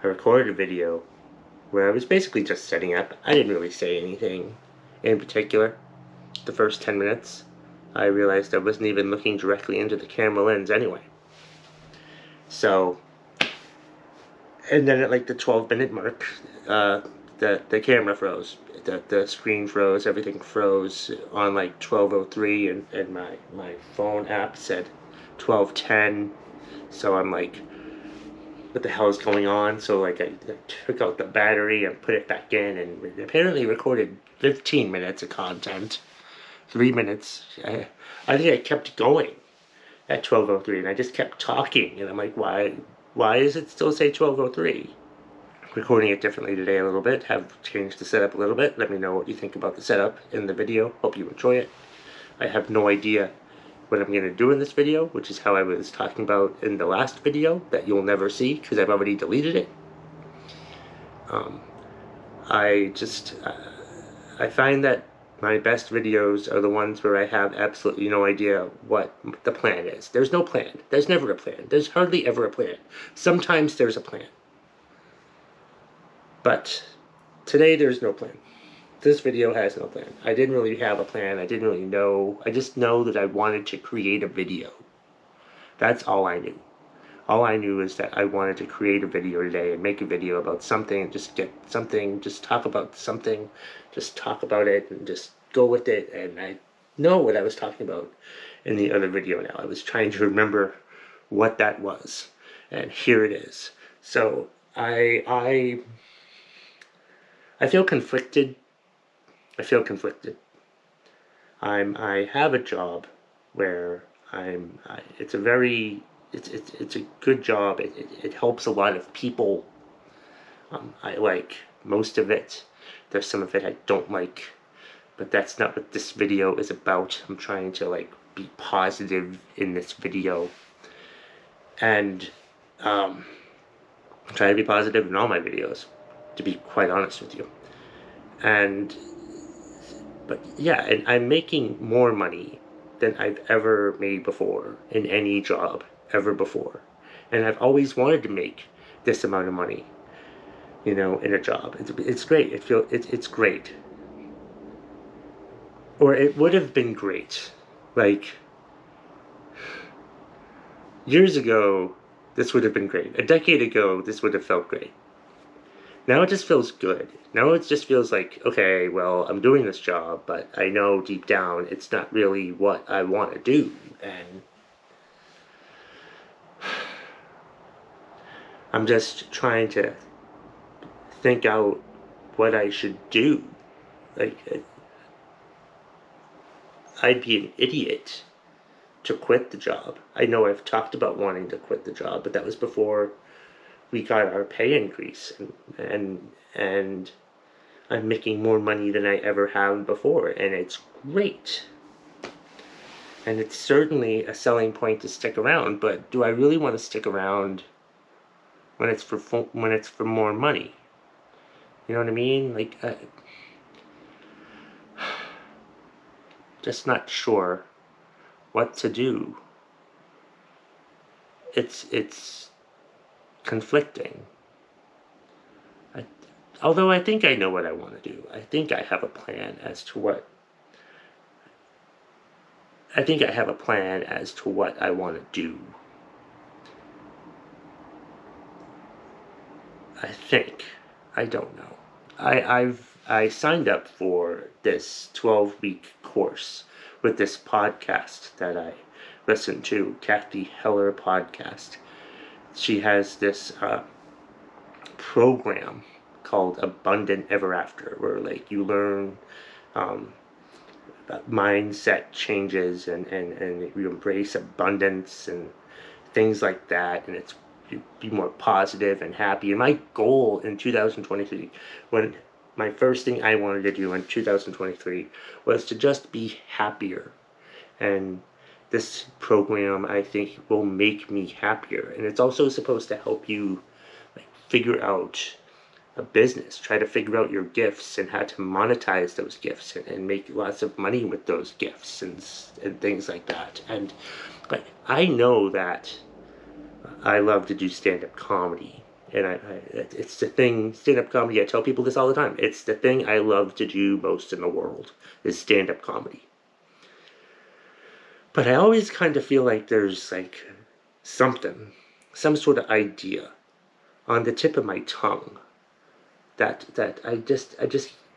I recorded a video where I was basically just setting up. I didn't really say anything in particular. The first 10 minutes, I realized I wasn't even looking directly into the camera lens anyway. So, and then at like the 12-minute mark, the camera froze. The screen froze, everything froze on like 12:03, and my phone app said 12:10. So I'm like, what the hell is going on? So like I took out the battery and put it back in, and apparently recorded 15 minutes of content. 3 minutes. I think I kept going at 12:03, and I just kept talking, and I'm like, why does it still say 12:03? Recording it differently today a little bit, have changed the setup a little bit. Let me know what you think about the setup in the video. Hope you enjoy it. I have no idea what I'm going to do in this video, which is how I was talking about in the last video that you'll never see because I've already deleted it. I find that my best videos are the ones where I have absolutely no idea what the plan is. There's no plan. There's never a plan. There's hardly ever a plan. Sometimes there's a plan. But today there's no plan. This video has no plan. I didn't really have a plan. I didn't really know. I just know that I wanted to create a video. That's all I knew. All I knew is that I wanted to create a video today and make a video about something, just get something, just talk about something, just talk about it and just go with it. And I know what I was talking about in the other video now. I was trying to remember what that was. And here it is. So I feel conflicted. I feel conflicted. I have a job where it's a good job. It helps a lot of people. I like most of it. There's some of it I don't like, but that's not what this video is about. I'm trying to like be positive in this video, and I'm trying to be positive in all my videos, to be quite honest with you. But yeah, and I'm making more money than I've ever made before in any job ever before. And I've always wanted to make this amount of money, in a job. It's great. It's great. Or it would have been great. Like, years ago, this would have been great. A decade ago, this would have felt great. Now it just feels good. Now it just feels like, okay, well, I'm doing this job, but I know deep down it's not really what I want to do. And I'm just trying to think out what I should do. Like, I'd be an idiot to quit the job. I know I've talked about wanting to quit the job, but that was before we got our pay increase, and I'm making more money than I ever have before, and it's great. And it's certainly a selling point to stick around, but do I really want to stick around when it's for more money? You know what I mean? Like, just not sure what to do. It's conflicting. Although I think I know what I want to do. I think I have a plan as to what I want to do. I think. I don't know. I signed up for this 12-week course with this podcast that I listen to, Cathy Heller podcast. She has this program called Abundant Ever After, where like you learn about mindset changes and you embrace abundance and things like that, and it's you be more positive and happy. And my goal in 2023, when my first thing I wanted to do in 2023 was to just be happier. And this program, I think, will make me happier. And it's also supposed to help you figure out a business, try to figure out your gifts and how to monetize those gifts and make lots of money with those gifts and things like that. And I know that I love to do stand-up comedy, And it's the thing, stand-up comedy, I tell people this all the time, it's the thing I love to do most in the world, is stand-up comedy. But I always kind of feel like there's like something, some sort of idea on the tip of my tongue that I just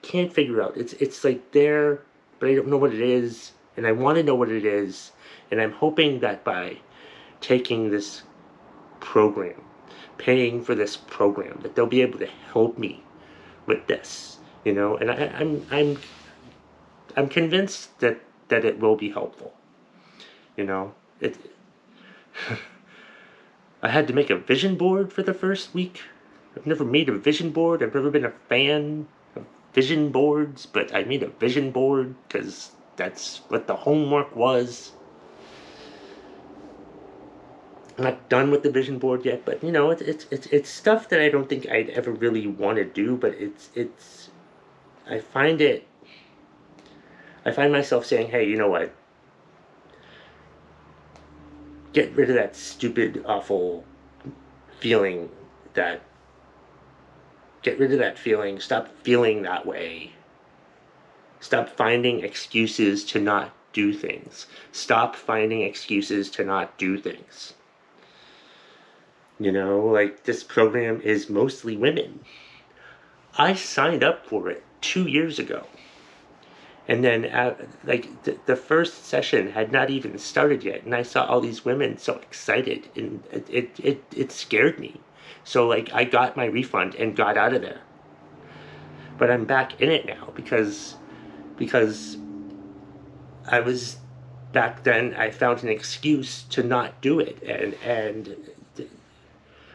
can't figure out. It's like there, but I don't know what it is, and I want to know what it is, and I'm hoping that by taking this program, paying for this program, that they'll be able to help me with this, you know. And I'm convinced that it will be helpful, you know. I had to make a vision board for the first week. I've never made a vision board. I've never been a fan of vision boards, but I made a vision board because that's what the homework was. I'm not done with the vision board yet, but you know, it's stuff that I don't think I'd ever really want to do, but I find myself saying, hey, you know what? Get rid of that stupid, awful feeling get rid of that feeling. Stop feeling that way. Stop finding excuses to not do things. Stop finding excuses to not do things. You know, like, this program is mostly women. I signed up for it 2 years ago. And then, the first session had not even started yet, and I saw all these women so excited, and it scared me. So, like, I got my refund and got out of there. But I'm back in it now because I was, back then, I found an excuse to not do it, and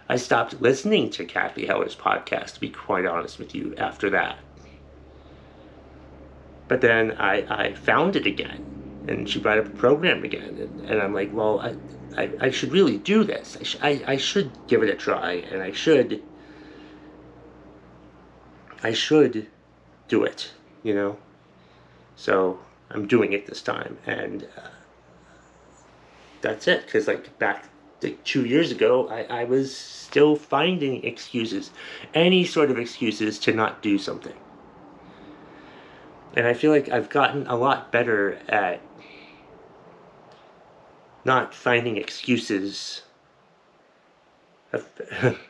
I stopped listening to Cathy Heller's podcast, to be quite honest with you, after that. But then I found it again, and she brought up a program again, and I'm like, well, I should really do this. I should give it a try, and I should do it, you know? So I'm doing it this time, and that's it, because like back 2 years ago, I was still finding excuses, any sort of excuses to not do something. And I feel like I've gotten a lot better at not finding excuses.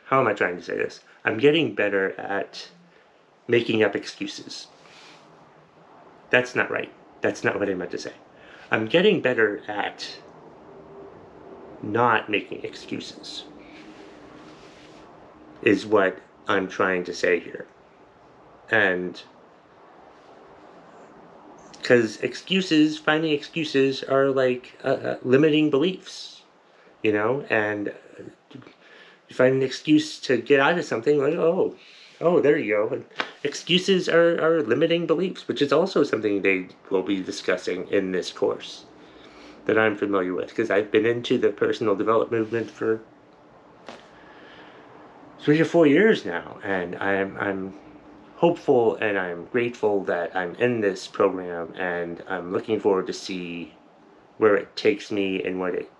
How am I trying to say this? I'm getting better at making up excuses. That's not right. That's not what I meant to say. I'm getting better at not making excuses, is what I'm trying to say here. And because finding excuses are like limiting beliefs, you know, and you find an excuse to get out of something, like, oh, there you go. And excuses are limiting beliefs, which is also something they will be discussing in this course that I'm familiar with, because I've been into the personal development movement for 3 or 4 years now, and I'm hopeful and I'm grateful that I'm in this program, and I'm looking forward to see where it takes me and what it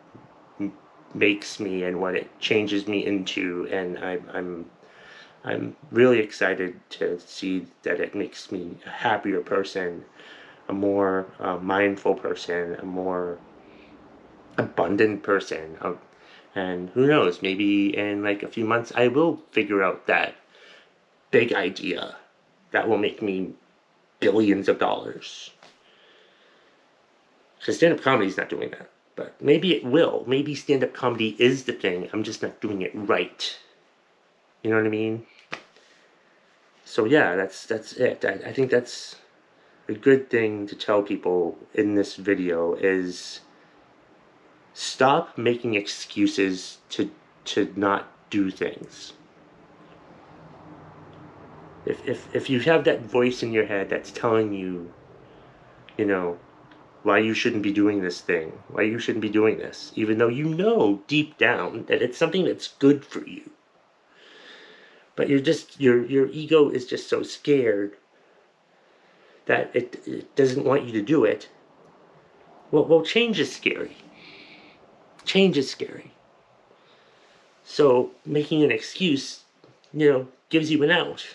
makes me and what it changes me into, and I'm really excited to see that it makes me a happier person, a more mindful person, a more abundant person. And who knows, maybe in like a few months I will figure out that big idea that will make me billions of dollars. Because stand-up comedy is not doing that. But maybe it will. Maybe stand-up comedy is the thing. I'm just not doing it right. You know what I mean? So yeah, that's it. I think that's a good thing to tell people in this video is stop making excuses to not do things. If you have that voice in your head that's telling you, you know, why you shouldn't be doing this thing, why you shouldn't be doing this, even though you know deep down that it's something that's good for you, but you're just, your ego is just so scared that it doesn't want you to do it. Well, change is scary. Change is scary. So making an excuse gives you an out.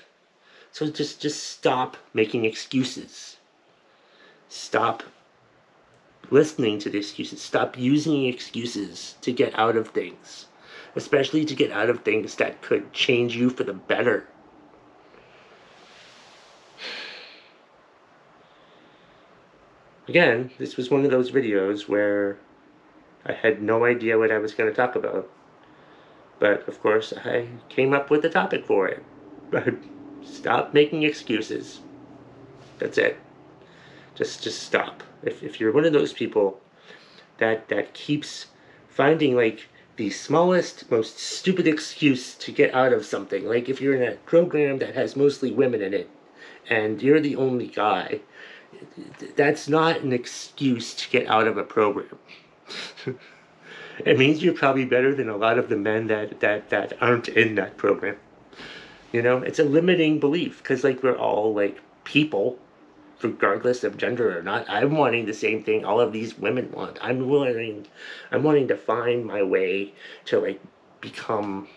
So just stop making excuses. Stop listening to the excuses. Stop using excuses to get out of things, especially to get out of things that could change you for the better. Again, this was one of those videos where I had no idea what I was going to talk about. But, of course, I came up with a topic for it. But stop making excuses. That's it. Just stop. If you're one of those people that keeps finding, like, the smallest, most stupid excuse to get out of something, like if you're in a program that has mostly women in it, and you're the only guy, that's not an excuse to get out of a program. It means you're probably better than a lot of the men that aren't in that program. It's a limiting belief, because, like, we're all, like, people, regardless of gender or not. I'm wanting the same thing all of these women want. I'm wanting to find my way to, like, become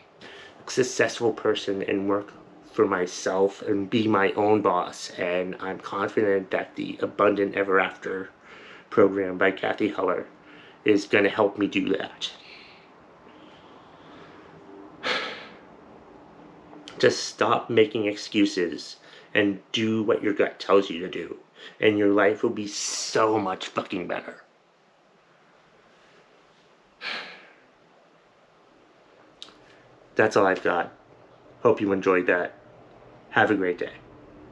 a successful person and work for myself and be my own boss. And I'm confident that the Abundant Ever After program by Cathy Heller is going to help me do that. Just stop making excuses and do what your gut tells you to do, and your life will be so much fucking better. That's all I've got. Hope you enjoyed that. Have a great day.